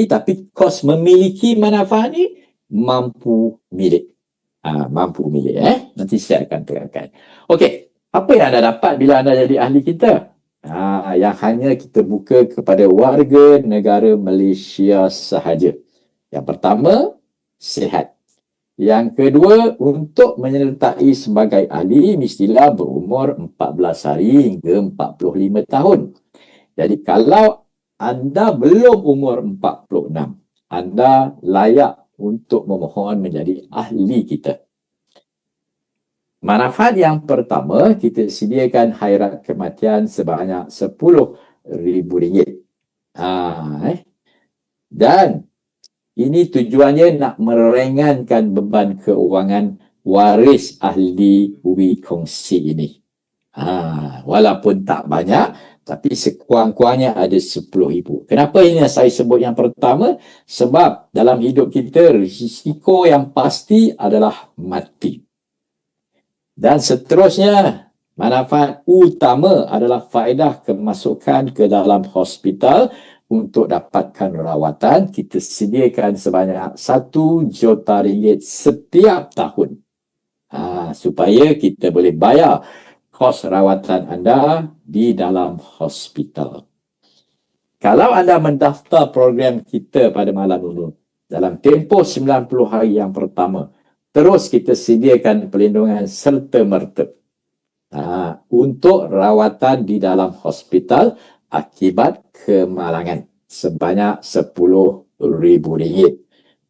tapi kos memiliki manfaat ni mampu milik. Mampu milik. Nanti saya akan terangkan. Okey, apa yang anda dapat bila anda jadi ahli kita? Yang hanya kita buka kepada warga negara Malaysia sahaja. Yang pertama, sihat. Yang kedua, untuk menyertai sebagai ahli, mestilah berumur 14 hari hingga 45 tahun. Jadi kalau anda belum umur 46, anda layak untuk memohon menjadi ahli kita. Manfaat yang pertama, kita sediakan khairat kematian sebanyak RM10,000. Dan ini tujuannya nak meringankan beban keuangan waris ahli ubi kongsi ini. Walaupun tak banyak, tapi sekurang-kurangnya ada RM10,000. Kenapa ini saya sebut yang pertama? Sebab dalam hidup kita, risiko yang pasti adalah mati. Dan seterusnya, manfaat utama adalah faedah kemasukan ke dalam hospital. Untuk dapatkan rawatan, kita sediakan sebanyak RM1 juta setiap tahun. Supaya kita boleh bayar kos rawatan anda di dalam hospital. Kalau anda mendaftar program kita pada malam ini, dalam tempoh 90 hari yang pertama, terus kita sediakan perlindungan serta-merta untuk rawatan di dalam hospital akibat kemalangan sebanyak RM10,000.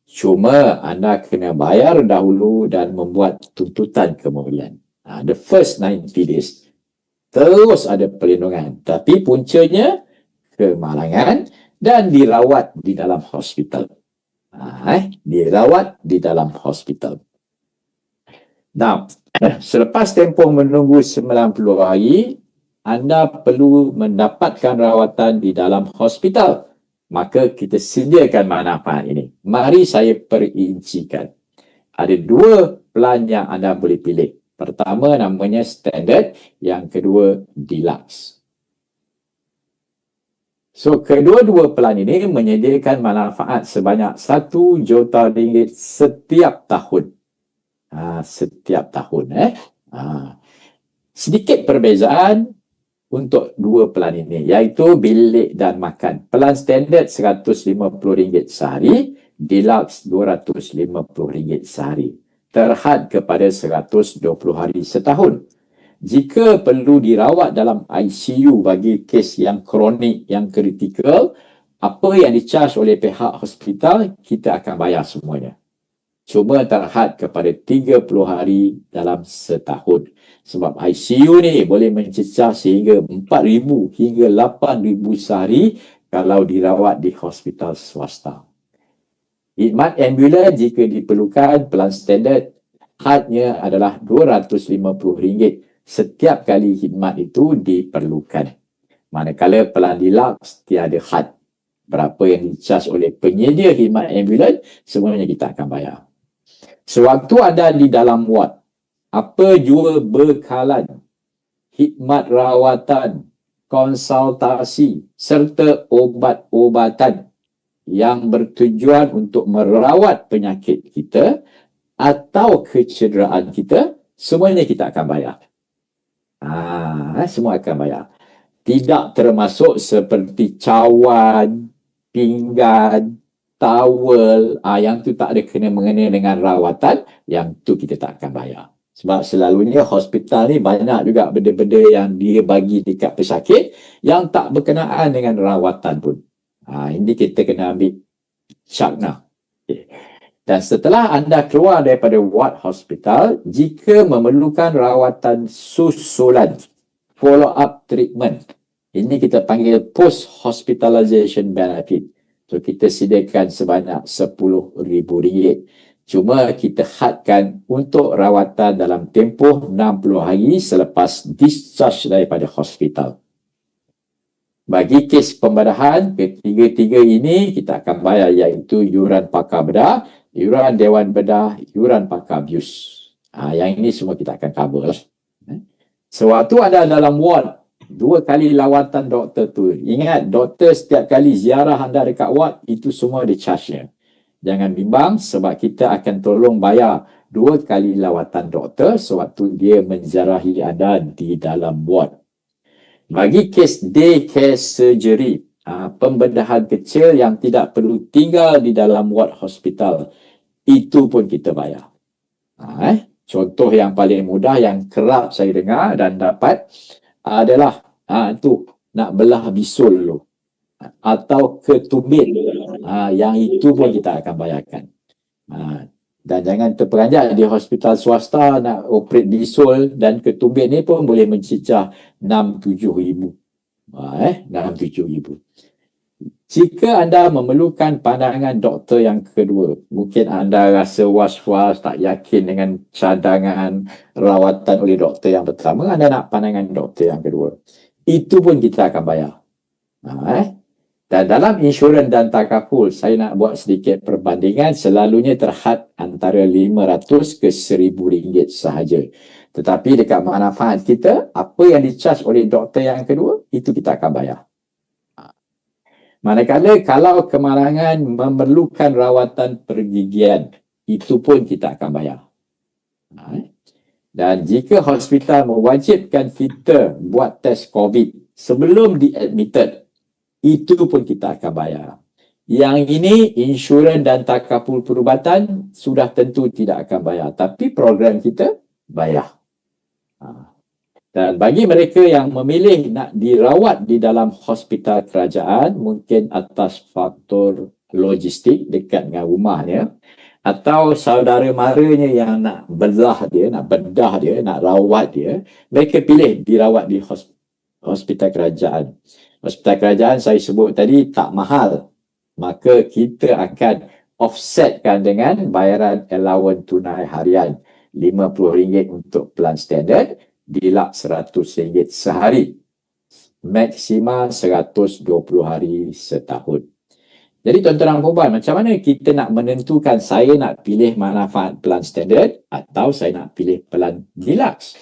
Cuma anda kena bayar dahulu dan membuat tuntutan kemudian. The first 90 days. Terus ada perlindungan. Tapi puncanya kemalangan dan dirawat di dalam hospital. Dirawat di dalam hospital. Now, selepas tempoh menunggu 90 hari, anda perlu mendapatkan rawatan di dalam hospital. Maka kita sediakan manfaat ini. Mari saya perincikan. Ada dua plan yang anda boleh pilih. Pertama namanya standard, yang kedua deluxe. So, kedua-dua plan ini menyediakan manfaat sebanyak RM1 juta setiap tahun. Setiap tahun. Sedikit perbezaan untuk dua plan ini, iaitu bilik dan makan. Plan standard RM150 sehari, deluxe RM250 sehari. Terhad kepada 120 hari setahun. Jika perlu dirawat dalam ICU bagi kes yang kronik, yang kritikal, apa yang di-charge oleh pihak hospital, kita akan bayar semuanya. Cuma terhad kepada 30 hari dalam setahun. Sebab ICU ni boleh mencecah sehingga 4,000 hingga 8,000 sehari kalau dirawat di hospital swasta. Khidmat ambulan jika diperlukan, plan standard hadnya adalah RM250 setiap kali khidmat itu diperlukan. Manakala plan deluxe tiada had. Berapa yang di-charge oleh penyedia khidmat ambulan, semuanya kita akan bayar. Sewaktu anda di dalam ward, apa jua bekalan, khidmat rawatan, konsultasi serta obat-obatan yang bertujuan untuk merawat penyakit kita atau kecederaan kita, semuanya kita akan bayar. Semua akan bayar. Tidak termasuk seperti cawan, pinggan, towel, yang tu tak ada kena-mengena dengan rawatan, yang tu kita tak akan bayar. Sebab selalunya hospital ni banyak juga benda-benda yang dia bagi dekat pesakit yang tak berkenaan dengan rawatan pun. Ini kita kena ambil syakna. Dan setelah anda keluar daripada ward hospital, jika memerlukan rawatan susulan, follow-up treatment, ini kita panggil post-hospitalization benefit. So, kita sediakan sebanyak RM10,000. Cuma kita hadkan untuk rawatan dalam tempoh 60 hari selepas discharge daripada hospital. Bagi kes pembedahan, ketiga-tiga ini kita akan bayar, iaitu yuran pakar bedah, yuran Dewan Bedah, yuran pakar abuse. Yang ini semua kita akan cover lah. Sewaktu anda dalam ward, 2 kali lawatan doktor tu. Ingat, doktor setiap kali ziarah anda dekat ward, itu semua di-charge-nya. Jangan bimbang sebab kita akan tolong bayar 2 kali lawatan doktor sewaktu dia menziarahi anda di dalam ward. Bagi kes day care surgery, pembedahan kecil yang tidak perlu tinggal di dalam ward hospital, itu pun kita bayar. Contoh yang paling mudah yang kerap saya dengar dan dapat adalah tu nak belah bisul dulu atau ketumit, yang itu pun kita akan bayarkan. Dan jangan terperanjat di hospital swasta nak operate bisul dan ketumit ni pun boleh mencecah 6-7 ribu. 6-7 ribu. Jika anda memerlukan pandangan doktor yang kedua, mungkin anda rasa was-was, tak yakin dengan cadangan rawatan oleh doktor yang pertama, anda nak pandangan doktor yang kedua. Itu pun kita akan bayar. Dan dalam insurans dan takaful, saya nak buat sedikit perbandingan, selalunya terhad antara 500 ke 1,000 ringgit sahaja. Tetapi dekat manfaat kita, apa yang di-charge oleh doktor yang kedua, itu kita akan bayar. Manakala kalau kemalangan memerlukan rawatan pergigian, itu pun kita akan bayar. Dan jika hospital mewajibkan kita buat test COVID sebelum di-admitted, itu pun kita akan bayar. Yang ini, insurans dan takaful perubatan sudah tentu tidak akan bayar. Tapi program kita bayar. Dan bagi mereka yang memilih nak dirawat di dalam hospital kerajaan, mungkin atas faktor logistik dekat dengan rumahnya, atau saudara maranya yang nak bedah dia, nak rawat dia, mereka pilih dirawat di hospital kerajaan. Hospital kerajaan saya sebut tadi tak mahal, maka kita akan offsetkan dengan bayaran allowance tunai harian RM50 untuk plan standard, deluxe RM100 sehari, maksimal 120 hari setahun. Jadi tuan-tuan dan puan, macam mana kita nak menentukan saya nak pilih manfaat plan standard atau saya nak pilih plan deluxe?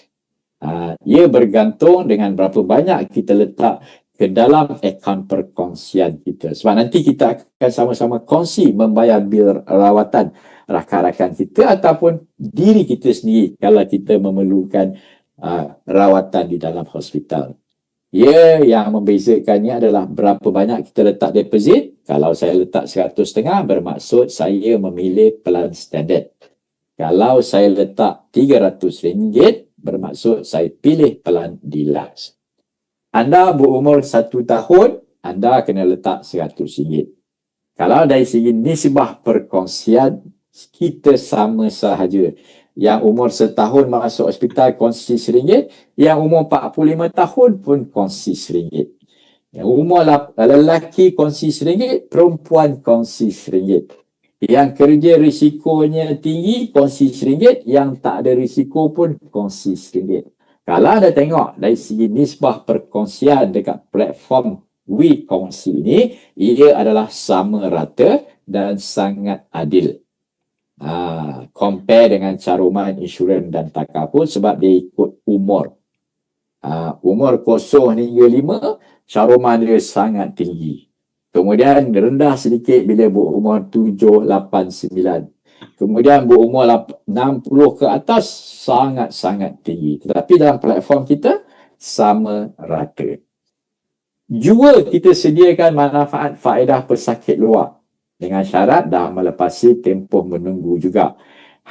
Ia bergantung dengan berapa banyak kita letak ke dalam akaun perkongsian kita. Sebab nanti kita akan sama-sama kongsi membayar bil rawatan rakan-rakan kita ataupun diri kita sendiri kalau kita memerlukan rawatan di dalam hospital. Yang membezakannya adalah berapa banyak kita letak deposit. Kalau saya letak 100.5, bermaksud saya memilih plan standard. Kalau saya letak RM300, bermaksud saya pilih plan deluxe. Anda berumur 1 tahun, anda kena letak RM100. Kalau dari segi nisbah perkongsian, kita sama sahaja. Yang umur 1 tahun masuk hospital kongsi RM1, yang umur 45 tahun pun kongsi RM1. Yang umur lelaki kongsi RM1, perempuan kongsi RM1. Yang kerja risikonya tinggi kongsi RM1, yang tak ada risiko pun kongsi RM1. Kalau anda tengok dari segi nisbah perkongsian dekat platform WeKongsi ini, ia adalah sama rata dan sangat adil. Compare dengan caruman insurans dan takaful sebab dia ikut umur. Umur 0 hingga 5, caruman dia sangat tinggi. Kemudian rendah sedikit bila berumur 7, 8, 9. Kemudian berumur 60 ke atas sangat-sangat tinggi. Tetapi dalam platform kita sama rata. Jua kita sediakan manfaat faedah pesakit luar dengan syarat dah melepasi tempoh menunggu juga.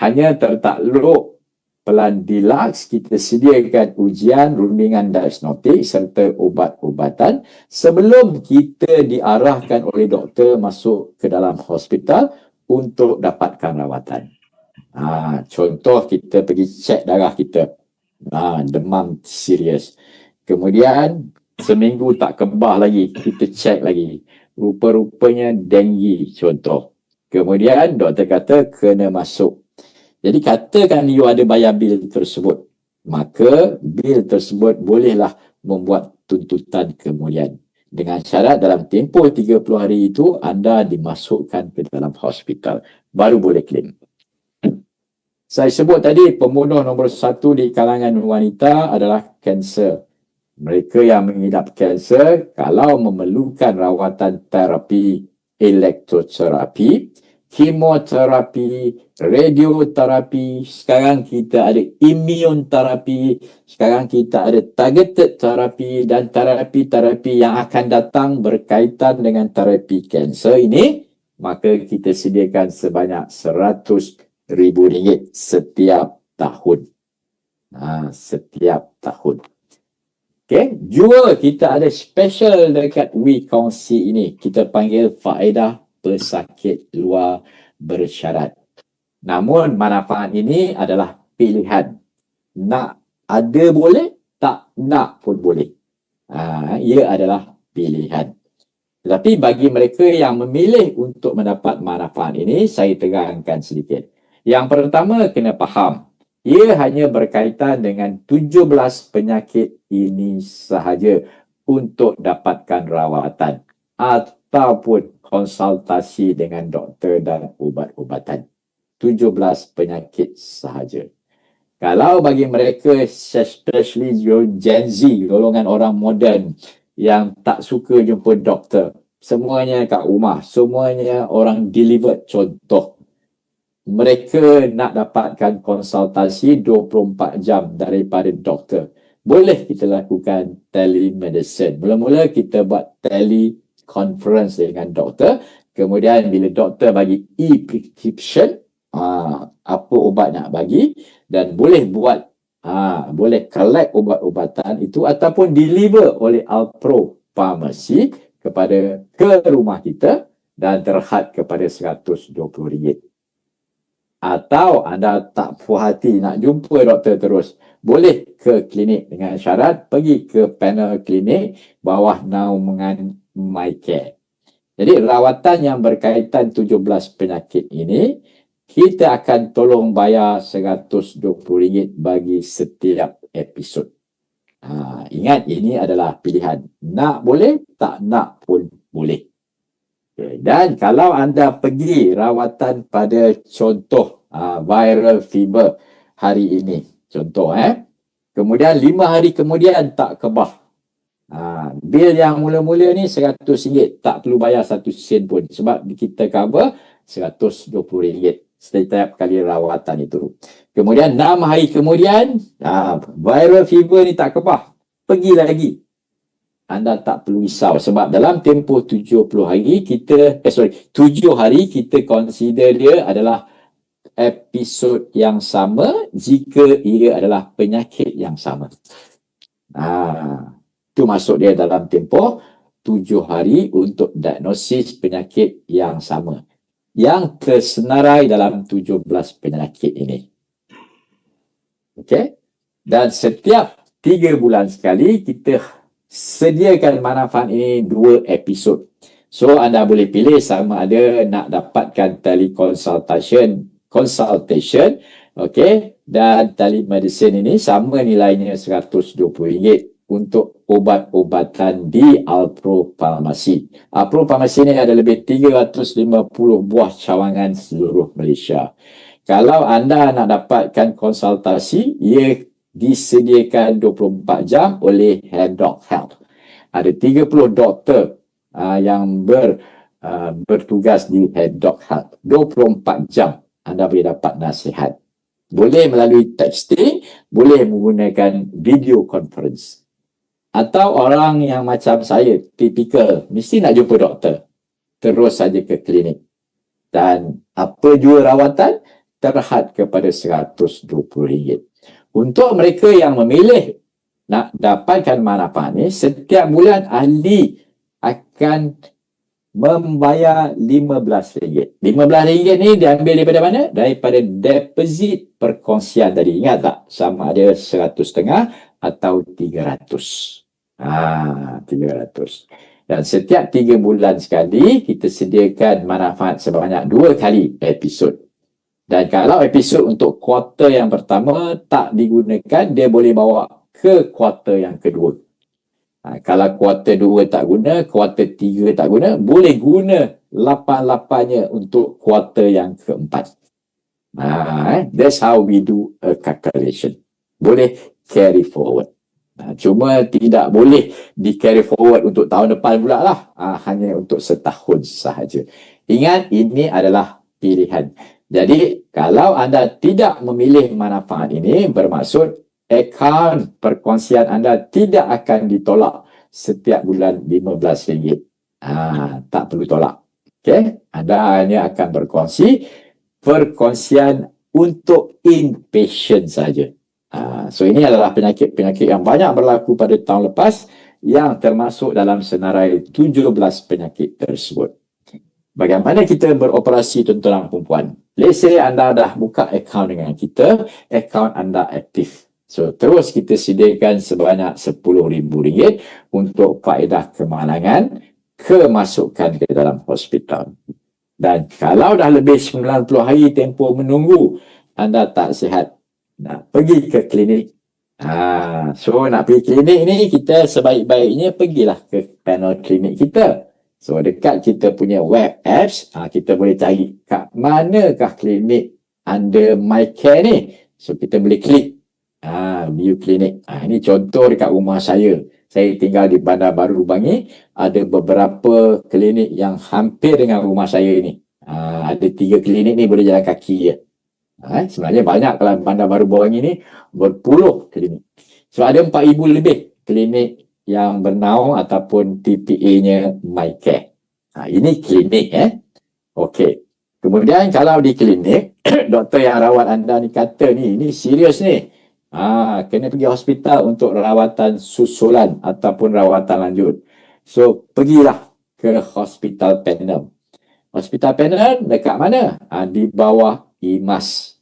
Hanya tertakluk plan deluxe, kita sediakan ujian, rundingan diagnostik serta ubat-ubatan sebelum kita diarahkan oleh doktor masuk ke dalam hospital untuk dapatkan rawatan. Contoh kita pergi cek darah kita, demam serius. Kemudian seminggu tak kebah lagi, kita cek lagi. Rupa-rupanya denggi contoh. Kemudian doktor kata kena masuk. Jadi katakan you ada bayar bil tersebut, maka bil tersebut bolehlah membuat tuntutan kemudian. Dengan syarat dalam tempoh 30 hari itu anda dimasukkan ke dalam hospital. Baru boleh claim. Saya sebut tadi pembunuh nombor 1 di kalangan wanita adalah kanser. Mereka yang mengidap kanser, kalau memerlukan rawatan terapi elektroterapi, kemoterapi, radioterapi, sekarang kita ada immune terapi, sekarang kita ada targeted terapi dan terapi-terapi yang akan datang berkaitan dengan terapi kanser ini, maka kita sediakan sebanyak RM100,000 setiap tahun. Setiap tahun. Okay, jua kita ada special dekat WeKongsi ini. Kita panggil faedah pesakit luar bersyarat. Namun manfaat ini adalah pilihan. Nak ada boleh, tak nak pun boleh. Ia adalah pilihan. Tetapi bagi mereka yang memilih untuk mendapat manfaat ini, saya terangkan sedikit. Yang pertama, kena faham. Ia hanya berkaitan dengan 17 penyakit ini sahaja untuk dapatkan rawatan ataupun konsultasi dengan doktor dan ubat-ubatan. 17 penyakit sahaja. Kalau bagi mereka, especially Gen Z, golongan orang moden yang tak suka jumpa doktor, semuanya kat rumah, semuanya orang delivered, contoh. Mereka nak dapatkan konsultasi 24 jam daripada doktor. Boleh kita lakukan telemedicine. Mula-mula kita buat teleconference dengan doktor. Kemudian bila doktor bagi e-prescription, apa ubat nak bagi, dan boleh buat, boleh collect ubat-ubatan itu ataupun deliver oleh Alpro Pharmacy ke rumah kita dan terhad kepada RM120. Atau anda tak puas hati nak jumpa doktor terus, boleh ke klinik dengan syarat pergi ke panel klinik bawah naungan MyCare. Jadi rawatan yang berkaitan 17 penyakit ini, kita akan tolong bayar RM120 bagi setiap episod. Ingat, ini adalah pilihan. Nak boleh, tak nak pun boleh. Okay. Dan kalau anda pergi rawatan pada contoh viral fever hari ini, contoh kemudian 5 hari kemudian tak kebah, bil yang mula-mula ni RM100, tak perlu bayar 1 sen pun sebab kita cover RM120 setiap kali rawatan itu. Kemudian 6 hari kemudian viral fever ni tak kebah, pergi lagi. Anda tak perlu risau sebab dalam tempoh 70 hari 7 hari kita consider dia adalah episod yang sama jika ia adalah penyakit yang sama. Itu masuk dia dalam tempoh 7 hari untuk diagnosis penyakit yang sama yang tersenarai dalam 17 penyakit ini. Okey? Dan setiap 3 bulan sekali kita sediakan manfaat ini 2 episod. So anda boleh pilih sama ada nak dapatkan teleconsultation, okey, dan telemedicine ini sama nilainya RM120 untuk ubat-ubatan di Alpro Pharmacy. Alpro Pharmacy ini ada lebih 350 buah cawangan seluruh Malaysia. Kalau anda nak dapatkan konsultasi, ia disediakan 24 jam oleh Head-Doc Health. Ada 30 doktor yang bertugas di Head-Doc Health. 24 jam anda boleh dapat nasihat. Boleh melalui texting, boleh menggunakan video conference. Atau orang yang macam saya, tipikal, mesti nak jumpa doktor, terus saja ke klinik. Dan apa jua rawatan, terhad kepada RM120. Untuk mereka yang memilih nak dapatkan manfaat ini, setiap bulan ahli akan membayar RM15. RM15 ni diambil daripada mana? Daripada deposit perkongsian tadi. Ingat tak? Sama ada 150 atau 300. 300. Dan setiap 3 bulan sekali, kita sediakan manfaat sebanyak 2 kali episod. Dan kalau episod untuk kuarter yang pertama tak digunakan, dia boleh bawa ke kuarter yang kedua. Kalau kuarter 2 tak guna, kuarter 3 tak guna, boleh guna 8-8-nya untuk kuarter yang keempat. That's how we do a calculation. Boleh carry forward. Cuma tidak boleh di carry forward untuk tahun depan pula lah. Hanya untuk setahun sahaja. Ingat, ini adalah pilihan. Jadi, kalau anda tidak memilih manfaat ini, bermaksud akaun perkongsian anda tidak akan ditolak setiap bulan RM15. Tak perlu tolak. Okay? Anda hanya akan berkongsi perkongsian untuk inpatient saja. So ini adalah penyakit-penyakit yang banyak berlaku pada tahun lepas yang termasuk dalam senarai 17 penyakit tersebut. Bagaimana kita beroperasi tuan-tuan dan perempuan? Let's say anda dah buka akaun dengan kita, akaun anda aktif. So terus kita sediakan sebanyak RM10,000 untuk faedah kemalangan kemasukan ke dalam hospital. Dan kalau dah lebih 90 hari tempoh menunggu anda tak sihat, nak pergi ke klinik. So nak pergi klinik ni, kita sebaik-baiknya pergilah ke panel klinik kita. So dekat kita punya web apps, kita boleh cari kat manakah klinik under MyCare ni. So kita boleh klik view klinik. Ini contoh dekat rumah saya. Saya tinggal di Bandar Baru Bangi. Ada beberapa klinik yang hampir dengan rumah saya ni. Ada 3 klinik ni boleh jalan kaki je. Sebenarnya banyak kalau Bandar Baru Bangi ni berpuluh klinik. So ada 4,000 lebih klinik yang bernaung ataupun TPA-nya MyCare. Ini klinik Okey. Kemudian kalau di klinik, doktor yang rawat anda ni kata ini serius ni. Kena pergi hospital untuk rawatan susulan ataupun rawatan lanjut. So pergilah ke hospital panel. Hospital panel dekat mana? Di bawah IMAS.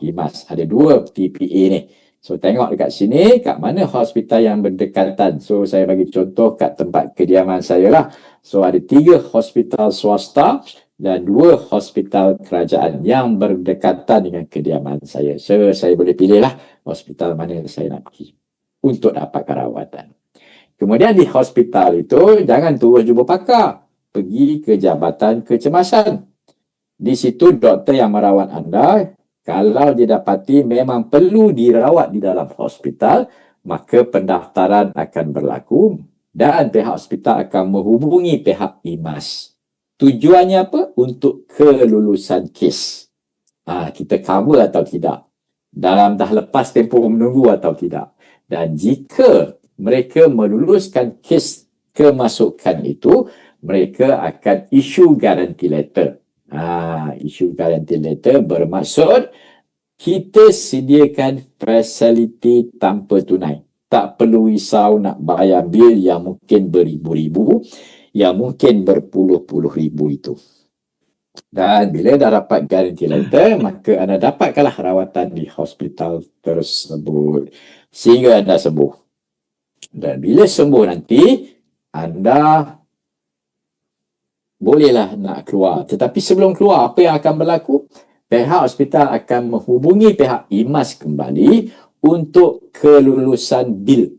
IMAS. Ada 2 TPA ni. So tengok dekat sini kat mana hospital yang berdekatan. So saya bagi contoh kat tempat kediaman saya lah. So ada 3 hospital swasta dan 2 hospital kerajaan yang berdekatan dengan kediaman saya. So saya boleh pilih lah hospital mana saya nak pergi untuk dapatkan rawatan. Kemudian di hospital itu jangan terus jumpa pakar. Pergi ke Jabatan Kecemasan. Di situ doktor yang merawat anda, kalau didapati memang perlu dirawat di dalam hospital, maka pendaftaran akan berlaku dan pihak hospital akan menghubungi pihak IMAS. Tujuannya apa? Untuk kelulusan kes. Kita cover atau tidak. Dalam dah lepas tempoh menunggu atau tidak. Dan jika mereka meluluskan kes kemasukan itu, mereka akan issue guarantee letter. Issue guarantee letter bermaksud kita sediakan fasiliti tanpa tunai. Tak perlu risau nak bayar bil yang mungkin beribu-ribu, yang mungkin berpuluh-puluh ribu itu. Dan bila dah dapat guarantee letter, maka anda dapatkanlah rawatan di hospital tersebut sehingga anda sembuh. Dan bila sembuh nanti, anda bolehlah nak keluar. Tetapi sebelum keluar, apa yang akan berlaku? Pihak hospital akan menghubungi pihak IMAS kembali untuk kelulusan bil.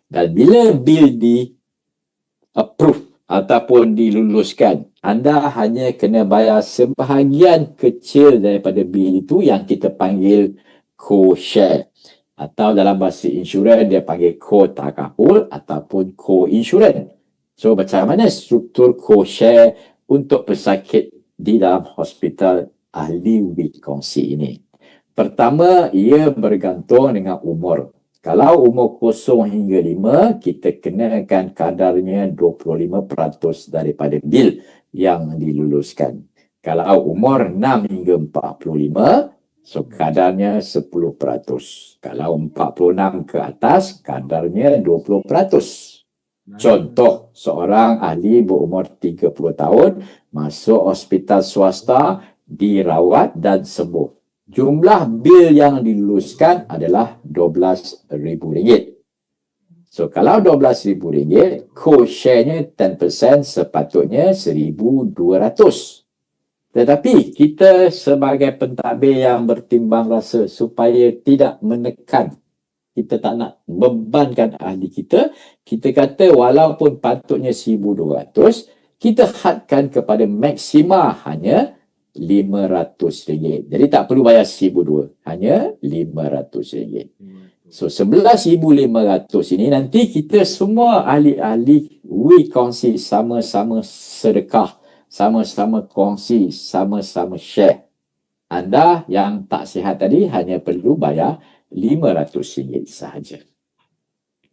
Dan bila bil di-approve ataupun diluluskan, anda hanya kena bayar sebahagian kecil daripada bil itu yang kita panggil co-share. Atau dalam bahasa insurans, dia panggil co-takaful ataupun co-insurans. So, macam mana struktur co-share untuk pesakit di dalam hospital ahli ubi kongsi ini? Pertama, ia bergantung dengan umur. Kalau umur 0 hingga 5, kita kenakan kadarnya 25% daripada bil yang diluluskan. Kalau umur 6 hingga 45, so kadarnya 10%. Kalau 46 ke atas, kadarnya 20%. Contoh, seorang ahli berumur 30 tahun masuk hospital swasta, dirawat dan sembuh. Jumlah bil yang diluluskan adalah RM12,000. So, kalau RM12,000, co-share-nya 10%, sepatutnya RM1,200. Tetapi kita sebagai pentadbir yang bertimbang rasa supaya tidak menekan, kita tak nak bebankan ahli kita, kita kata walaupun patutnya RM1,200, kita hadkan kepada maksima hanya RM500. Jadi tak perlu bayar RM1,200, hanya RM500. So 11,500 ini nanti kita semua ahli-ahli kongsi sama-sama sedekah, sama-sama kongsi, sama-sama share. Anda yang tak sihat tadi hanya perlu bayar RM500 sahaja.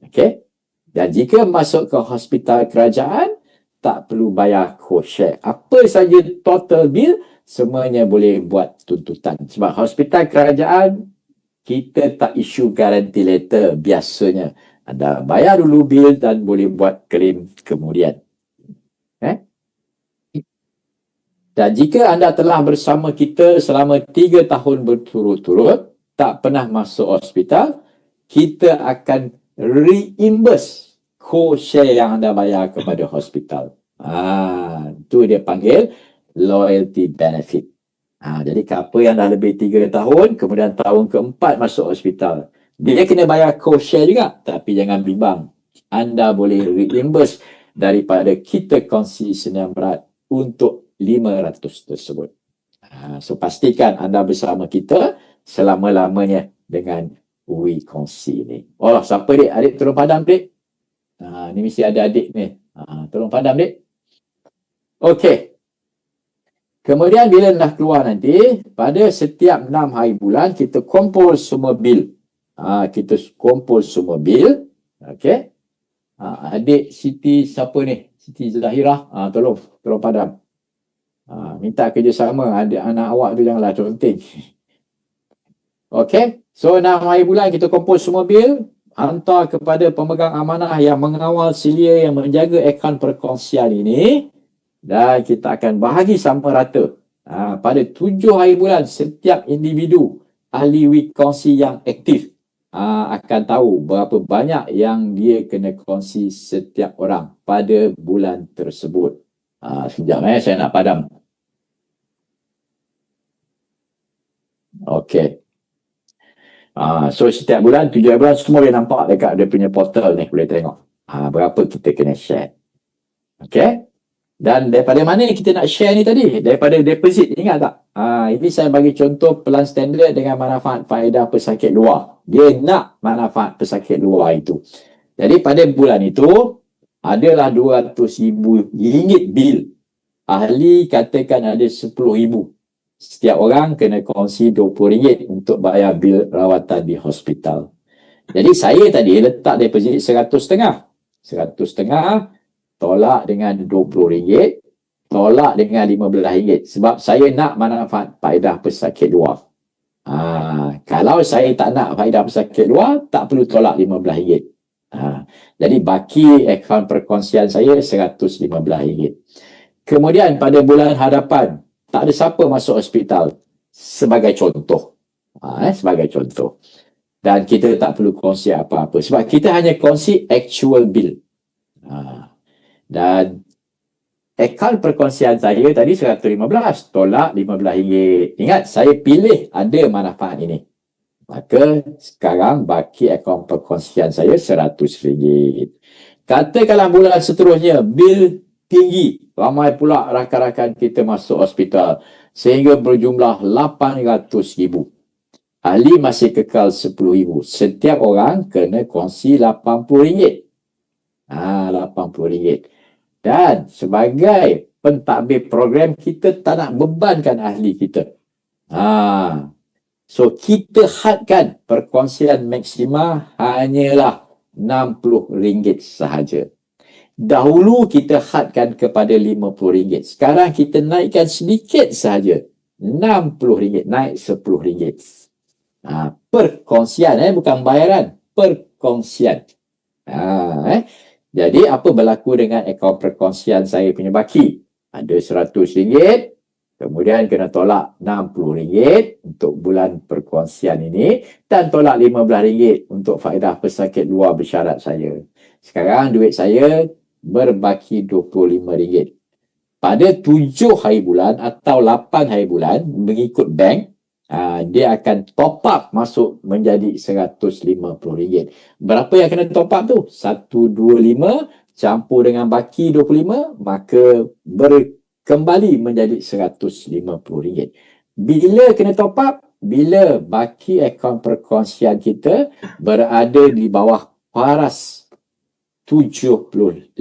Okey? Dan jika masuk ke hospital kerajaan, tak perlu bayar co-share. Apa saja total bill, semuanya boleh buat tuntutan. Sebab hospital kerajaan, kita tak issue guarantee letter biasanya. Anda bayar dulu bil dan boleh buat claim kemudian. Dan jika anda telah bersama kita selama 3 tahun berturut-turut, tak pernah masuk hospital, kita akan reimburse co-share yang anda bayar kepada hospital. Itu dia panggil loyalty benefit. Jadi siapa yang dah lebih 3 tahun, kemudian tahun keempat masuk hospital, dia kena bayar co-share juga, tapi jangan bimbang. Anda boleh reimburse daripada kita kongsi senam berat untuk 500 tersebut. So pastikan anda bersama kita selama-lamanya dengan Uwi Kongsi ni. Oh, siapa dik? Adik tolong padam dik. Ni mesti ada adik ni. Tolong padam dik. Okey. Kemudian bila dah keluar nanti, pada setiap 6 hari bulan kita kumpul semua bil. Kita kumpul semua bil. Okey. Adik Siti siapa ni? Siti Zahirah. Tolong padam. Minta kerjasama, ada anak awak tu janganlah conteng. Okey, so 6 hari bulan kita kumpul semua bil, hantar kepada pemegang amanah yang mengawal silia yang menjaga akaun perkongsian ini, dan kita akan bahagi sama rata. Pada 7 hari bulan, setiap individu ahli week kongsi yang aktif akan tahu berapa banyak yang dia kena kongsi setiap orang pada bulan tersebut. Sekejap saya nak padam. Okey. So setiap bulan, 7 bulan, semua boleh nampak dekat dia punya portal ni, boleh tengok berapa kita kena share. Okey. Dan daripada mana kita nak share ni tadi? Daripada deposit, ingat tak? Ini saya bagi contoh pelan standard dengan manfaat faedah pesakit luar. Dia nak manfaat pesakit luar itu. Jadi pada bulan itu, adalah RM200,000 bil. Ahli katakan ada 10,000. Setiap orang kena kongsi RM20 untuk bayar bil rawatan di hospital. Jadi saya tadi letak deposit RM100.5. RM100.5 tolak dengan RM20, tolak dengan RM15. Sebab saya nak manfaat faedah pesakit luar. Kalau saya tak nak faedah pesakit luar, tak perlu tolak RM15. Jadi baki akaun perkongsian saya RM115. Kemudian pada bulan hadapan, tak ada siapa masuk hospital. Sebagai contoh. Sebagai contoh. Dan kita tak perlu kongsi apa-apa. Sebab kita hanya kongsi actual bill. Dan akaun perkongsian saya tadi RM115. Tolak RM15. Ingat, saya pilih ada manfaat ini. Maka sekarang baki akaun perkongsian saya RM100. Katakanlah bulan seterusnya bil tinggi, ramai pula rakan-rakan kita masuk hospital sehingga berjumlah RM800,000. Ahli masih kekal RM10,000. Setiap orang kena kongsi RM80. RM80. Dan sebagai pentadbir program, kita tak nak bebankan ahli kita. So, kita hadkan perkongsian maksima hanyalah RM60 sahaja. Dahulu kita hadkan kepada RM50. Sekarang kita naikkan sedikit sahaja. RM60, naik RM10. Perkongsian, bukan bayaran. Perkongsian. Jadi, apa berlaku dengan akaun perkongsian saya punya baki? Ada RM100. Kemudian kena tolak RM60 untuk bulan perkongsian ini dan tolak RM15 untuk faedah pesakit luar bersyarat saya. Sekarang duit saya berbaki RM25. Pada 7 hari bulan atau 8 hari bulan mengikut bank, dia akan top up masuk menjadi RM150. Berapa yang kena top up tu? 125 campur dengan baki 25, maka kembali menjadi RM150. Bila kena top up, bila baki akaun perkongsian kita berada di bawah paras RM75.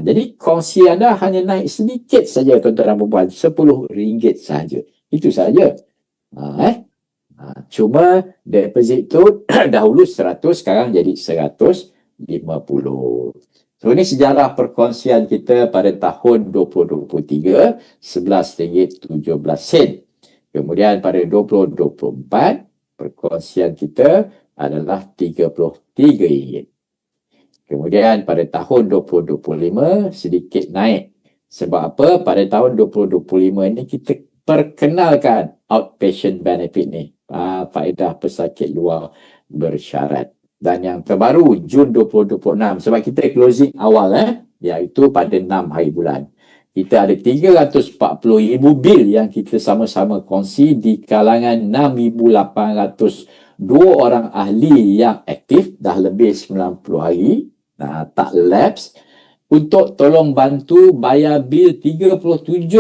Jadi kongsi anda hanya naik sedikit saja tuan-tuan dan puan-puan, RM10 saja. Itu saja. Cuma deposit tu dahulu 100, sekarang jadi 150. So ini sejarah perkongsian kita pada tahun 2023, RM11.17. Kemudian pada 2024, perkongsian kita adalah RM33. Kemudian pada tahun 2025 sedikit naik. Sebab apa? Pada tahun 2025 ini kita perkenalkan outpatient benefit ni. Faedah pesakit luar bersyarat. Dan yang terbaru Jun 2026, sebab kita closing awal iaitu pada 6 hari bulan. Kita ada 340,000 bil yang kita sama-sama kongsi di kalangan 6,802 orang ahli yang aktif dah lebih 90 hari, tak lapse, untuk tolong bantu bayar bil 37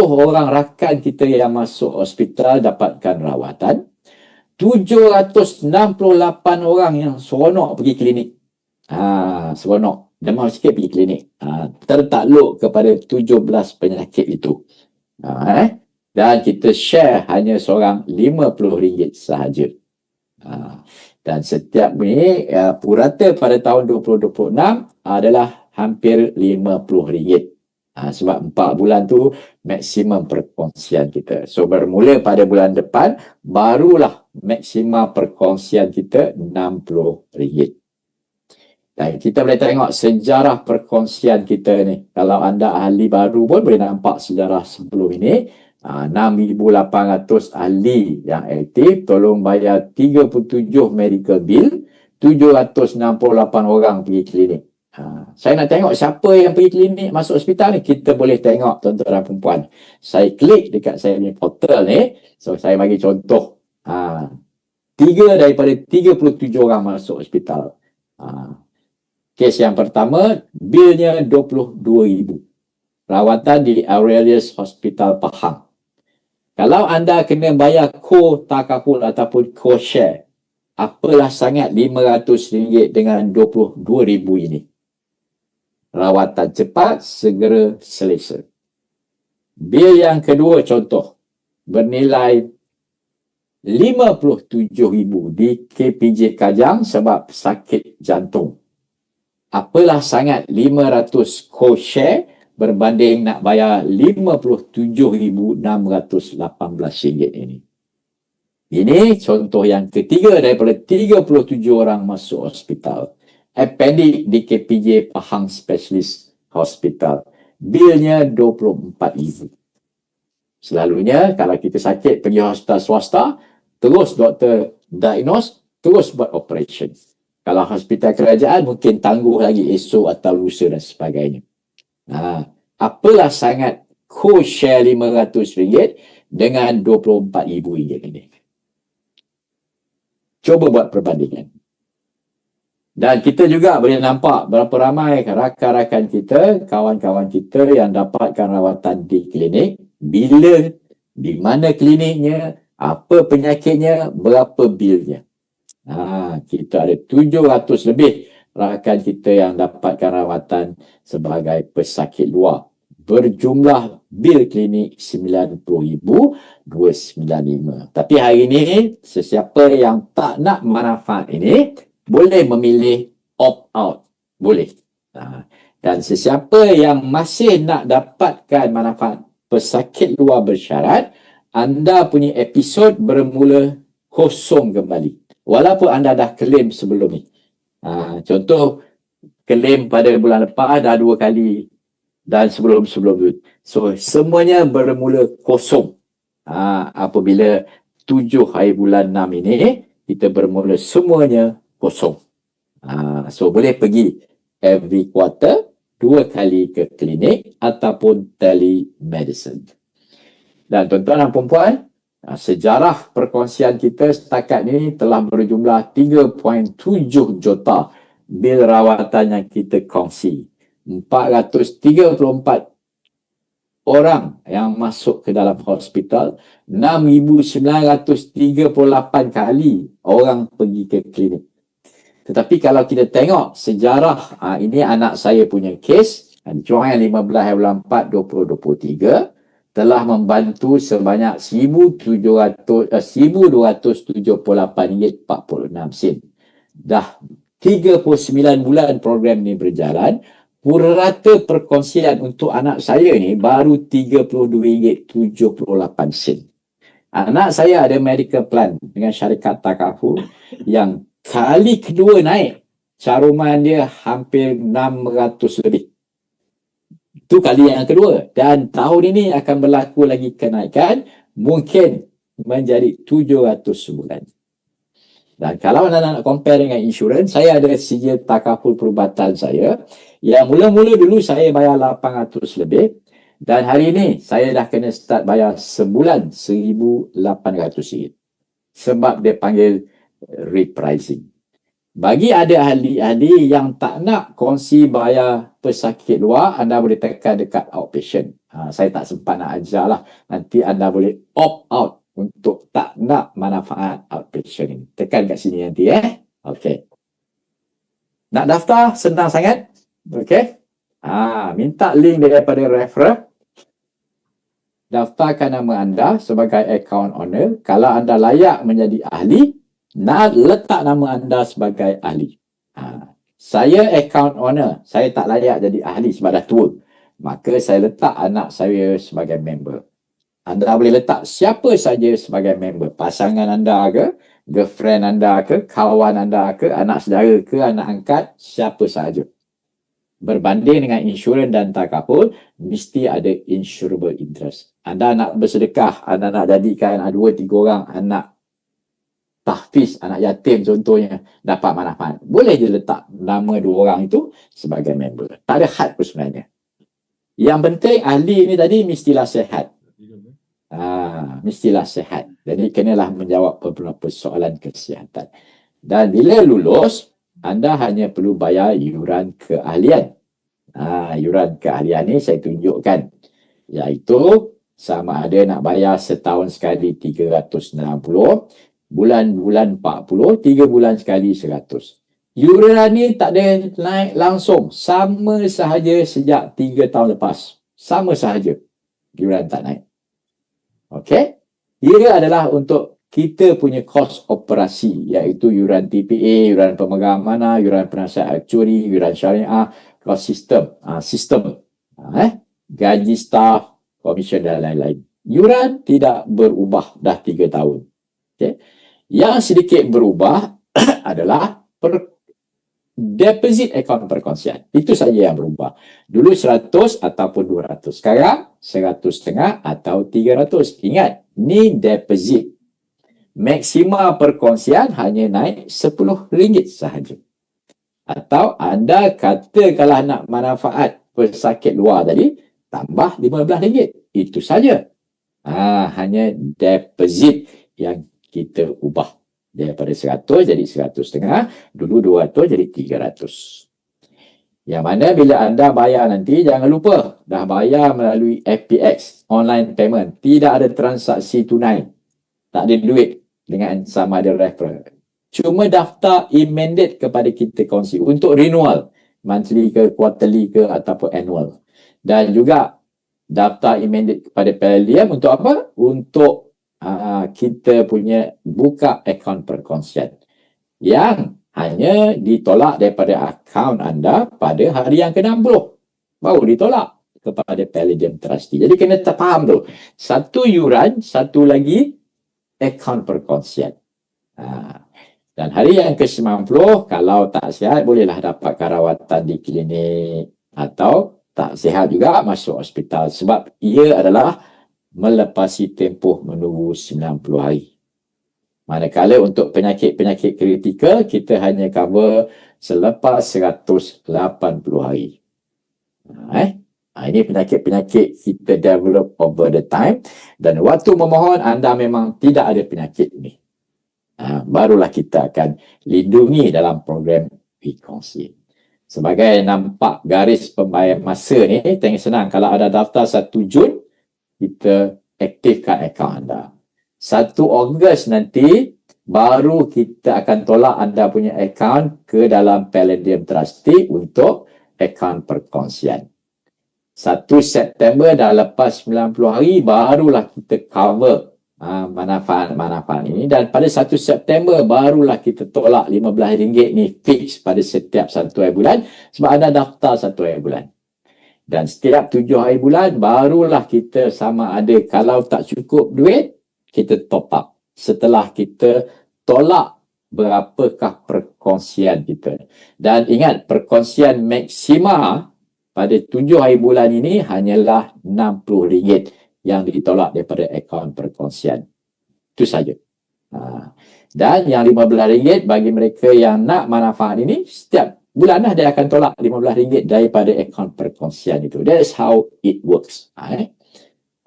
orang rakan kita yang masuk hospital dapatkan rawatan. 768 orang yang seronok pergi klinik. Seronok. Demam sikit pergi klinik. Tertakluk kepada 17 penyakit itu. Dan kita share hanya seorang RM50 sahaja. Dan setiap ni purata pada tahun 2026 adalah hampir RM50. Sebab 4 bulan tu maksimum perkongsian kita. So bermula pada bulan depan barulah maksimum perkongsian kita RM60. Dan kita boleh tengok sejarah perkongsian kita ni. Kalau anda ahli baru pun boleh nampak sejarah sebelum ini. 6,800 ahli yang aktif, tolong bayar 37 medical bill, 768 orang pergi klinik. Saya nak tengok siapa yang pergi klinik masuk hospital ni. Kita boleh tengok tuan-tuan dan perempuan. Saya klik dekat saya punya portal ni. So saya bagi contoh. 3 daripada 37 orang masuk hospital. Kes yang pertama, bilnya RM22,000. Rawatan di Aurelius Hospital Pahang. Kalau anda kena bayar co-takaful ataupun co-share, apalah sangat RM500 dengan RM22,000 ini. Rawatan cepat, segera selesa. Bil yang kedua contoh, bernilai RM57,000 di KPJ Kajang sebab sakit jantung. Apalah sangat 500 co-share berbanding nak bayar RM57,618 ini. Ini contoh yang ketiga daripada 37 orang masuk hospital. Appendix di KPJ Pahang Specialist Hospital. Bilnya RM24,000. Selalunya kalau kita sakit pergi hospital swasta, terus doktor diagnose, terus buat operation. Kalau hospital kerajaan mungkin tangguh lagi esok atau lusa dan sebagainya. Apalah sangat co-share RM500 dengan RM24,000 ini. Coba buat perbandingan. Dan kita juga boleh nampak berapa ramai rakan-rakan kita, kawan-kawan kita yang dapatkan rawatan di klinik, bila, di mana kliniknya, apa penyakitnya, berapa bilnya. Kita ada 700 lebih rakan kita yang dapatkan rawatan sebagai pesakit luar. Berjumlah bil klinik RM90,295. Tapi hari ini, sesiapa yang tak nak manfaat ini, boleh memilih opt-out. Boleh. Dan sesiapa yang masih nak dapatkan manfaat pesakit luar bersyarat, anda punya episod bermula kosong kembali. Walaupun anda dah claim sebelum ni. Contoh, claim pada bulan lepas dah 2 kali. Dan sebelum-sebelum tu. So, semuanya bermula kosong. Apabila 7 hari bulan 6 ini, kita bermula semuanya kosong. So, boleh pergi every quarter, 2 kali ke klinik ataupun telemedicine. Dan tuan-tuan dan puan-puan, sejarah perkongsian kita setakat ini telah berjumlah 3.7 juta bil rawatan yang kita kongsi. 434 orang yang masuk ke dalam hospital, 6,938 kali orang pergi ke klinik. Tetapi kalau kita tengok sejarah, ini anak saya punya kes, Juang 15/4/2023, telah membantu sebanyak RM1,278.46. Dah 39 bulan program ni berjalan, purata perkongsian untuk anak saya ni baru RM32.78. Anak saya ada medical plan dengan syarikat takaful yang kali kedua naik, caruman dia hampir 600 lebih. Itu kali yang kedua. Dan tahun ini akan berlaku lagi kenaikan, mungkin menjadi 700 sebulan. Dan kalau anda nak compare dengan insurans, saya ada sijil takaful perubatan saya, yang mula-mula dulu saya bayar 800 lebih, dan hari ini saya dah kena start bayar sebulan RM1,800. Sebab dia panggil repricing. Bagi ada ahli-ahli yang tak nak kongsi bayar pesakit luar, anda boleh tekan dekat outpatient. Saya tak sempat nak ajar lah. Nanti anda boleh opt out untuk tak nak manfaat outpatient ini. Tekan kat sini nanti Okey. Nak daftar? Senang sangat. Okey. Minta link daripada referral. Daftarkan nama anda sebagai account owner. Kalau anda layak menjadi ahli, nak letak nama anda sebagai ahli. Saya account owner, saya tak layak jadi ahli sebab dah tua. Maka saya letak anak saya sebagai member. Anda boleh letak siapa saja sebagai member. Pasangan anda ke, girlfriend anda ke, kawan anda ke, anak saudara ke, anak angkat, siapa sahaja. Berbanding dengan insurans dan takaful, mesti ada insurable interest. Anda nak bersedekah, anda nak jadikan 2-3 orang anak tahfiz, anak yatim contohnya, dapat manfaat. Boleh je letak nama 2 orang itu sebagai member. Tak ada had pun sebenarnya. Yang penting ahli ni tadi mestilah sihat. Mestilah sihat. Jadi kenalah menjawab beberapa soalan kesihatan. Dan bila lulus, anda hanya perlu bayar yuran keahlian. Yuran keahlian ni saya tunjukkan. Iaitu sama ada nak bayar setahun sekali 360, bulan-bulan 40, 3 bulan sekali 100. Yuran ni tak ada naik langsung. Sama sahaja sejak 3 tahun lepas. Sama sahaja. Yuran tak naik. Okey? Ia adalah untuk kita punya kos operasi, iaitu yuran TPA, yuran pemegang amanah, yuran penasihat aktuari, yuran syariah, kos sistem, gaji staf, komisen dan lain-lain. Yuran tidak berubah dah 3 tahun. Okay? Yang sedikit berubah adalah deposit akaun perkongsian. Itu saja yang berubah. Dulu 100 ataupun 200. Sekarang 100.5 atau 300. Ingat, ni deposit. Maksima perkongsian hanya naik RM10 sahaja. Atau anda kata kalau nak manfaat pesakit luar tadi, tambah RM15. Itu saja. Hanya deposit yang kita ubah. Daripada 100 jadi 100.5, dulu 200 jadi 300. Yang mana bila anda bayar nanti, jangan lupa, dah bayar melalui FPX, online payment. Tidak ada transaksi tunai. Tak ada duit dengan sama ada referral. Cuma daftar e-mandate kepada kita kongsi untuk renewal. Monthly ke, quarterly ke, ataupun annual. Dan juga daftar e-mandate kepada Palladium untuk apa? Untuk kita punya buka akaun perkongsian yang hanya ditolak daripada akaun anda pada hari yang ke-60. Baru ditolak kepada Palladium Trustee. Jadi kena terfaham tu. Satu yuran, satu lagi akaun perkongsian. Dan hari yang ke-90, kalau tak sihat, bolehlah dapatkan rawatan di klinik. Atau tak sihat juga, masuk hospital. Sebab ia adalah melepasi tempoh menunggu 90 hari. Manakala untuk penyakit-penyakit kritikal, kita hanya cover selepas 180 hari. Ini penyakit-penyakit kita develop over the time. Dan waktu memohon, anda memang tidak ada penyakit ini. Barulah kita akan lindungi dalam program e-kongsi. Sebagai nampak garis pembayaran masa ni, tengok senang. Kalau ada daftar 1 Jun, kita aktifkan akaun anda. 1 Ogos nanti baru kita akan tolak anda punya akaun ke dalam Palladium Trustee untuk akaun perkongsian. 1 September dah lepas 90 hari barulah kita cover manfaat-manfaat ini, dan pada 1 September barulah kita tolak RM15 ni fix pada setiap 1 hari bulan sebab anda daftar 1 hari bulan. Dan setiap 7 hari bulan barulah kita sama ada kalau tak cukup duit kita top up setelah kita tolak berapakah perkongsian kita. Dan ingat, perkongsian maksima pada 7 hari bulan ini hanyalah RM60 yang ditolak daripada akaun perkongsian. Itu saja. Dan yang RM15 bagi mereka yang nak manfaat ini, setiap bulan dia akan tolak RM15 daripada akaun perkongsian itu. That's how it works.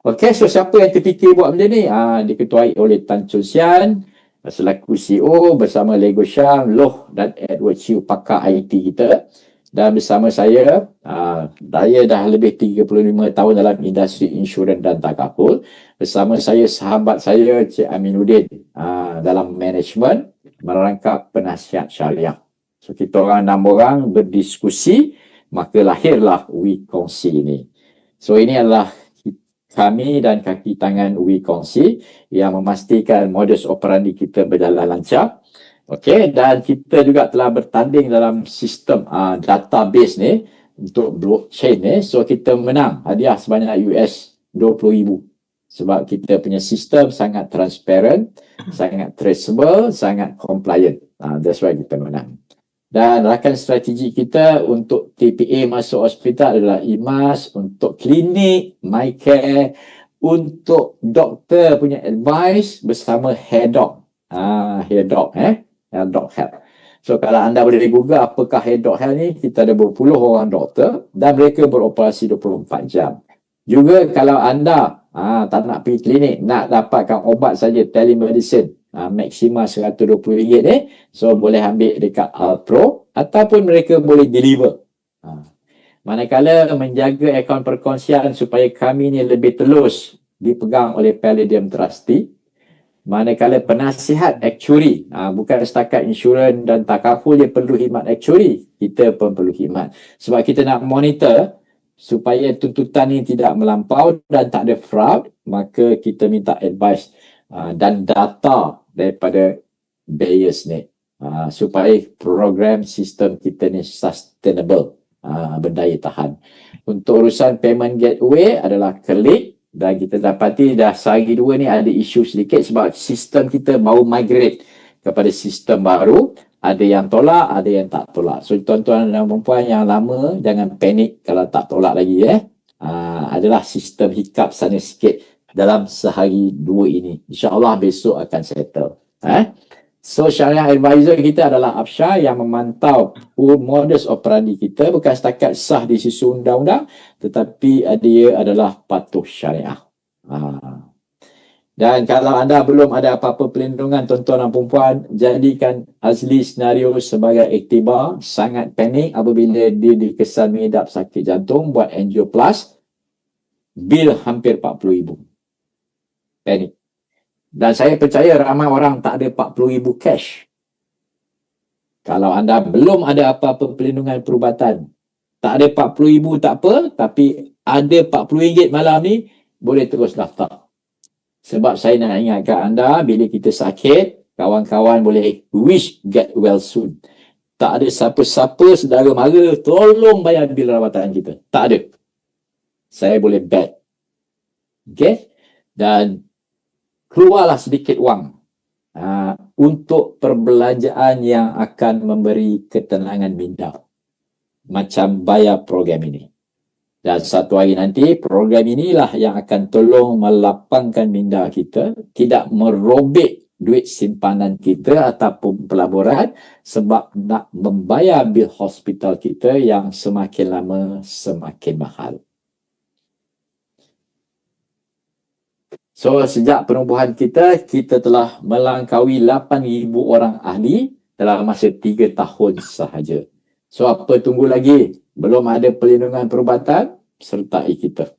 Okey, so siapa yang terfikir buat benda ni? Diketuai oleh Tan Chun Sian selaku CEO bersama Lego Syam, Loh dan Edward Chiu, pakar IT kita. Dan bersama saya dah lebih 35 tahun dalam industri insurans dan takaful. Bersama saya sahabat saya Cik Aminuddin dalam management merangkap penasihat syariah. So kita orang 6 orang berdiskusi, maka lahirlah We Kongsi ini. So ini adalah kami dan kaki tangan We Kongsi yang memastikan modus operandi kita berjalan lancar. Okey, dan kita juga telah bertanding dalam sistem database ni untuk blockchain ni. So kita menang hadiah sebanyak $20,000 sebab kita punya sistem sangat transparent, sangat traceable, sangat compliant. That's why kita menang. Dan rakan strategi kita untuk TPA masuk hospital adalah IMAS, untuk klinik, MyCare, untuk doktor punya advice bersama HairDoc. HairDoc Doc Health. So kalau anda boleh google apakah HairDoc Health ni, kita ada berpuluh orang doktor dan mereka beroperasi 24 jam. Juga kalau anda tak nak pergi klinik, nak dapatkan obat saja telemedicine, maksima RM120 ni, so boleh ambil dekat Alpro ataupun mereka boleh deliver. Manakala menjaga akaun perkongsian supaya kami ni lebih telus dipegang oleh Palladium Trustee. Manakala penasihat actuary, bukan setakat insurans dan takaful dia perlu khidmat actuary, kita pun perlu khidmat. Sebab kita nak monitor supaya tuntutan ini tidak melampau dan tak ada fraud, maka kita minta advice dan data daripada buyers ni supaya program sistem kita ni sustainable, berdaya tahan. Untuk urusan payment gateway adalah klik. Dan kita dapati dah sehari 2 ni ada isu sedikit sebab sistem kita baru migrate kepada sistem baru. Ada yang tolak, ada yang tak tolak. So tuan-tuan dan perempuan yang lama, jangan panik kalau tak tolak lagi. Adalah sistem hiccup sana sikit dalam sehari 2 ini. InsyaAllah besok akan settle. So syariah advisor kita adalah Afsyar yang memantau modus operandi kita, bukan setakat sah di sisi undang-undang, tetapi dia adalah patuh syariah. Dan kalau anda belum ada apa-apa perlindungan tuan-tuan dan perempuan, jadikan Azli senario sebagai iktibar. Sangat panik apabila dia dikesan mengidap sakit jantung, buat angioplas, bil hampir RM40,000. Panik. Dan saya percaya ramai orang tak ada RM40,000 cash. Kalau anda belum ada apa-apa perlindungan perubatan, tak ada RM40,000 tak apa, tapi ada RM40 malam ni, boleh terus daftar. Sebab saya nak ingatkan anda, bila kita sakit, kawan-kawan boleh wish get well soon. Tak ada siapa-siapa saudara mara, tolong bayar bil rawatan kita. Tak ada. Saya boleh bet. Okay? Dan keluarlah sedikit wang untuk perbelanjaan yang akan memberi ketenangan minda. Macam bayar program ini. Dan satu hari nanti, program inilah yang akan tolong melapangkan minda kita, tidak merobek duit simpanan kita ataupun pelaburan sebab nak membayar bil hospital kita yang semakin lama semakin mahal. So, sejak penubuhan kita telah melangkaui 8,000 orang ahli dalam masa 3 tahun sahaja. So, apa tunggu lagi? Belum ada perlindungan perubatan? Sertai kita.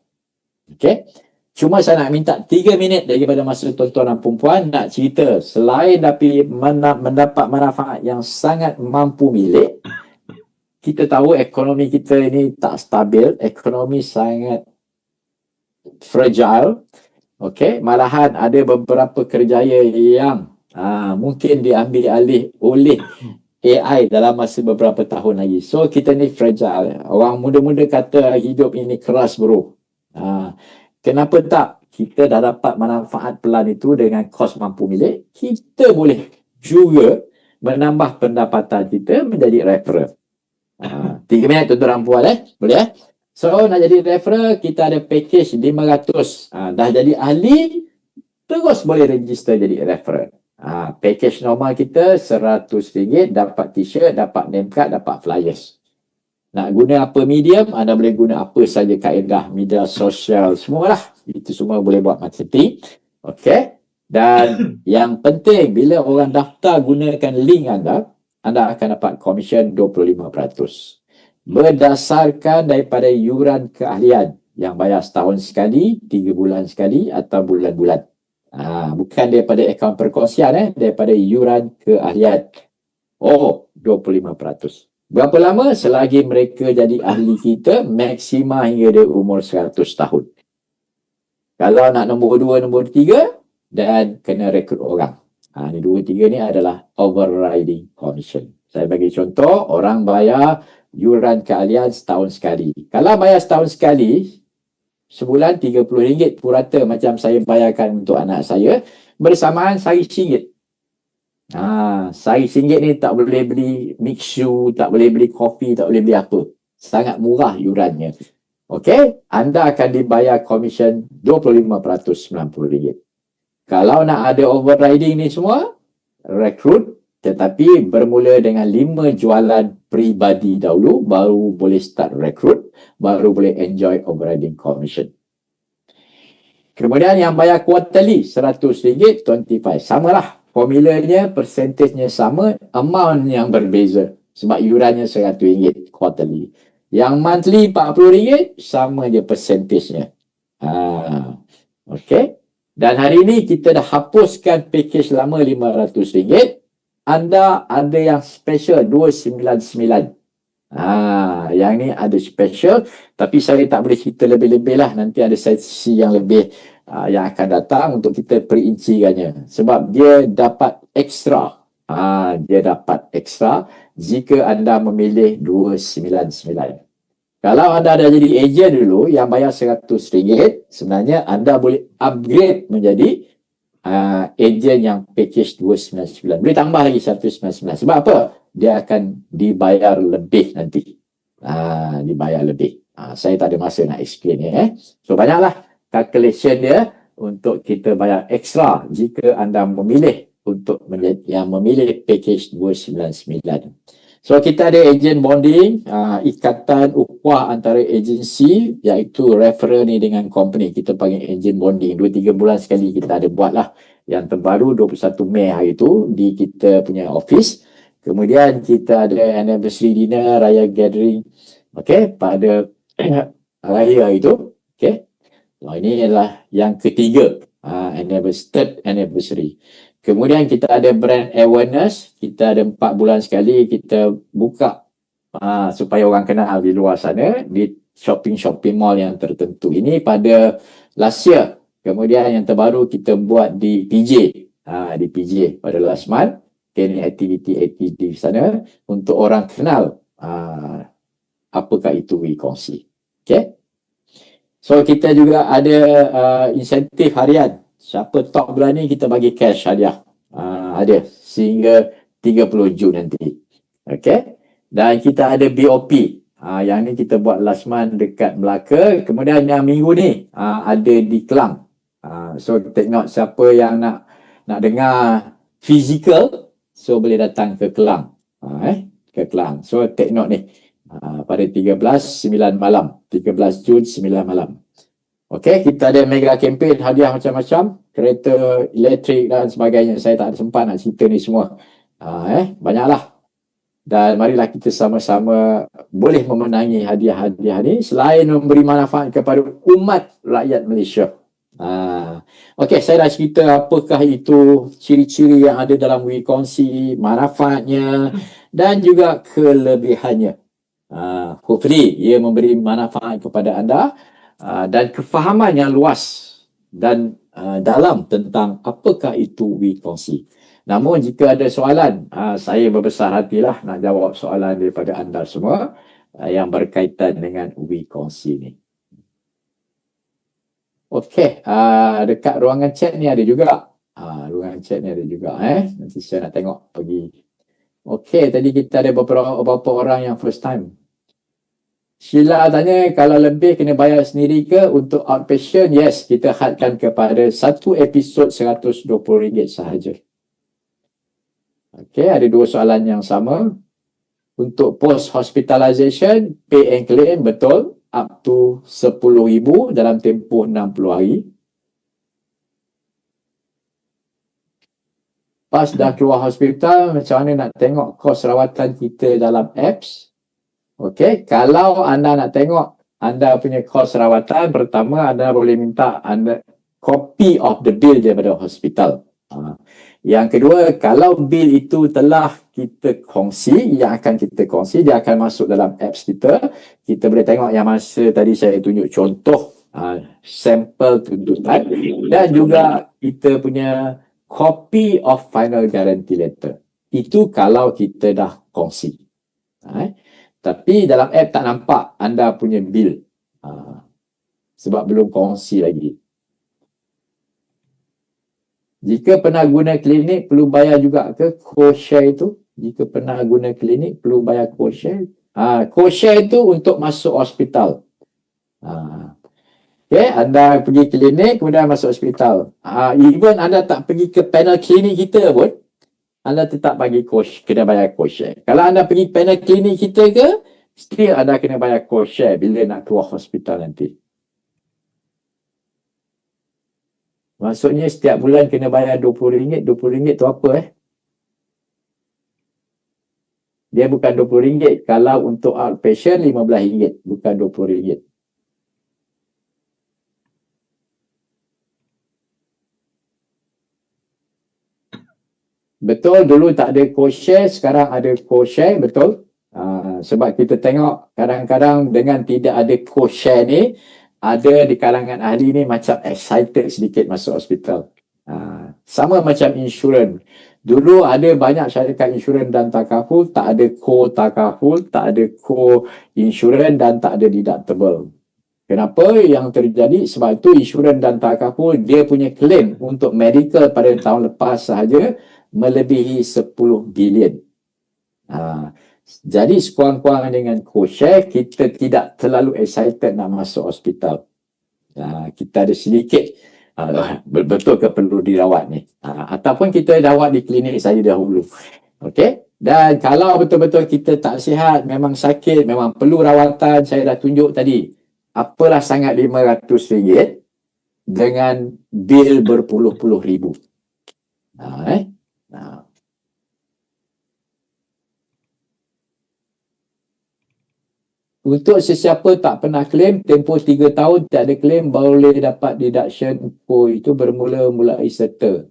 Okay? Cuma saya nak minta 3 minit daripada masa tuan-tuan dan perempuan nak cerita selain mendapat manfaat yang sangat mampu milik. Kita tahu ekonomi kita ini tak stabil, ekonomi sangat fragile. Okey, malahan ada beberapa kerjaya yang mungkin diambil alih oleh AI dalam masa beberapa tahun lagi. So kita ni fragile. Orang muda-muda kata hidup ini keras bro. Kenapa tak? Kita dah dapat manfaat pelan itu dengan kos mampu milik. Kita boleh juga menambah pendapatan kita menjadi referral. 3 minit tuan-tuan dan puan boleh So nak jadi referral, kita ada package 500. Dah jadi ahli, terus boleh register jadi referral. Package normal kita RM100, dapat t-shirt, dapat name card, dapat flyers. Nak guna apa medium, anda boleh guna apa saja kaedah media sosial, semualah. Itu semua boleh buat marketing. Okey. Dan yang penting, bila orang daftar gunakan link anda akan dapat komisen 25%. Berdasarkan daripada yuran keahlian yang bayar setahun sekali, 3 bulan sekali atau bulan-bulan. Bukan daripada akaun perkongsian, daripada yuran keahlian. 25%. Berapa lama? Selagi mereka jadi ahli kita, maksima hingga dia umur 100 tahun. Kalau nak nombor 2, nombor 3, dan kena rekrut orang. Ini 2, 3 ni adalah overriding commission. Saya bagi contoh, orang bayar yuran keahlian setahun sekali. Kalau bayar setahun sekali, sebulan RM30 purata macam saya bayarkan untuk anak saya, bersamaan RM1. RM1 ni tak boleh beli mixu, tak boleh beli kopi, tak boleh beli apa. Sangat murah yurannya. Okey, anda akan dibayar komisen 25% RM90. Kalau nak ada overriding ni semua, rekrut, tetapi bermula dengan 5 jualan peribadi dahulu, baru boleh start rekrut, baru boleh enjoy overriding commission. Kemudian yang bayar quarterly, RM100, 25. Samalah. Formulanya, persentasenya sama, amount yang berbeza. Sebab yurannya RM100 quarterly. Yang monthly RM40, sama je persentasenya. Okey. Dan hari ini kita dah hapuskan package lama RM500. Anda ada yang special RM299. Yang ni ada special, tapi saya tak boleh cerita lebih-lebih lah. Nanti ada sesi yang lebih yang akan datang untuk kita perincikannya. Sebab dia dapat ekstra. Dia dapat ekstra jika anda memilih RM299. Kalau anda dah jadi ejen dulu yang bayar RM100, sebenarnya anda boleh upgrade menjadi ejen yang package RM299. Boleh tambah lagi RM199. Sebab apa? Dia akan dibayar lebih nanti. Dibayar lebih. Saya tak ada masa nak explain ni. So banyaklah calculation dia untuk kita bayar ekstra jika anda memilih untuk memilih package 299. So kita ada agent bonding, ikatan ukhuwah antara agensi, iaitu referral ni dengan company. Kita panggil agent bonding. 2-3 bulan sekali kita ada buat lah. Yang terbaru 21 Mei hari tu di kita punya office. Kemudian kita ada anniversary dinner, raya gathering. Okey, pada raya itu. Okey. Ini adalah yang ketiga, third anniversary. Kemudian kita ada brand awareness. Kita ada 4 bulan sekali kita buka supaya orang kenal di luar sana, di shopping mall yang tertentu. Ini pada last year. Kemudian yang terbaru kita buat di PJ. Di PJ pada last month. Ini aktiviti di sana untuk orang kenal apakah itu WeKongsi. Okay. So kita juga ada insentif harian. Siapa top bulan ni kita bagi cash hadiah. Ada sehingga 30 Jun nanti. Okay. Dan kita ada BOP. Yang ni kita buat last month dekat Melaka. Kemudian yang minggu ni ada di Kelang. So take note siapa yang nak dengar physical, so boleh datang ke Kelang. Ke Kelang. So take note ni. Pada 13, 9 malam. 13 Jun, 9 malam. Okey, kita ada mega campaign, hadiah macam-macam, kereta elektrik dan sebagainya. Saya tak ada sempat nak cerita ni semua. Banyaklah. Dan marilah kita sama-sama boleh memenangi hadiah-hadiah ni selain memberi manfaat kepada umat rakyat Malaysia. Okey, saya dah cerita apakah itu ciri-ciri yang ada dalam wiri kongsi, manfaatnya dan juga kelebihannya. Hopefully ia memberi manfaat kepada anda dan kefahaman yang luas dan dalam tentang apakah itu wiri kongsi. Namun jika ada soalan, saya berbesar hatilah nak jawab soalan daripada anda semua yang berkaitan dengan wiri kongsi ni. Okey, dekat ruangan chat ni ada juga. Ruangan chat ni ada juga. Nanti saya nak tengok pergi. Okey, tadi kita ada beberapa orang yang first time. Sheila tanya, kalau lebih kena bayar sendiri ke untuk outpatient? Yes, kita hadkan kepada satu episod RM120 sahaja. Okey, ada dua soalan yang sama. Untuk post hospitalization, pay and claim, betul. Up to RM10,000 dalam tempoh 60 hari. Pas dah keluar hospital, macam mana nak tengok kos rawatan kita dalam apps? Okey, kalau anda nak tengok anda punya kos rawatan, pertama anda boleh minta anda copy of the bill daripada hospital. Yang kedua, kalau bil itu telah kita kongsi, yang akan kita kongsi, dia akan masuk dalam apps kita. Kita boleh tengok yang masa tadi saya tunjuk contoh sampel tuntutan dan juga kita punya copy of final guarantee letter. Itu kalau kita dah kongsi. Tapi dalam app tak nampak anda punya bil. Sebab belum kongsi lagi. Jika pernah guna klinik, perlu bayar juga ke co-share itu? Jika pernah guna klinik, perlu bayar co-share? Co-share itu untuk masuk hospital. Okay, anda pergi klinik, kemudian masuk hospital. Even anda tak pergi ke panel klinik kita pun, anda tetap bagi kena bayar co-share. Kalau anda pergi panel klinik kita ke, still anda kena bayar co-share bila nak keluar hospital nanti. Maksudnya setiap bulan kena bayar RM20. RM20 tu apa Dia bukan RM20. Kalau untuk outpatient RM15, bukan RM20. Betul, dulu tak ada co-share, sekarang ada co-share, betul. Sebab kita tengok kadang-kadang dengan tidak ada co-share ni, ada di kalangan ahli ni macam excited sedikit masuk hospital. Sama macam insurans. Dulu ada banyak syarikat insurans dan takaful, tak ada co-takaful, tak ada co-insurans dan tak ada deductible. Kenapa yang terjadi? Sebab itu insurans dan takaful dia punya claim untuk medical pada tahun lepas sahaja melebihi 10 bilion. Jadi sekurang-kurangnya dengan co-share, kita tidak terlalu excited nak masuk hospital. Kita ada sedikit betul ke perlu dirawat ni. Ataupun kita rawat di klinik saja dahulu. Okey? Dan kalau betul-betul kita tak sihat, memang sakit, memang perlu rawatan, saya dah tunjuk tadi. Apalah sangat RM500 dengan bil berpuluh-puluh ribu. Untuk sesiapa tak pernah claim, tempoh 3 tahun tak ada claim, boleh dapat deduction itu bermula mulai serta.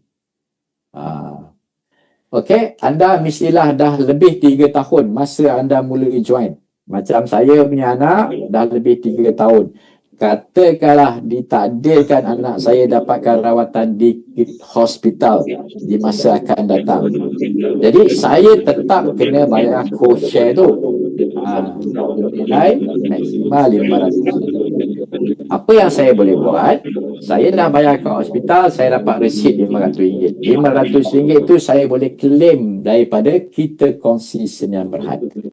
Okey, anda mestilah dah lebih 3 tahun masa anda mula join. Macam saya punya anak dah lebih 3 tahun. Katakanlah ditakdirkan anak saya dapatkan rawatan di hospital di masa akan datang. Jadi saya tetap kena bayar co-share tu. Nilai maksimal RM500. Apa yang saya boleh buat, saya dah bayar ke hospital, saya dapat resit RM500. RM500 itu saya boleh claim daripada kita kongsi Sdn Bhd.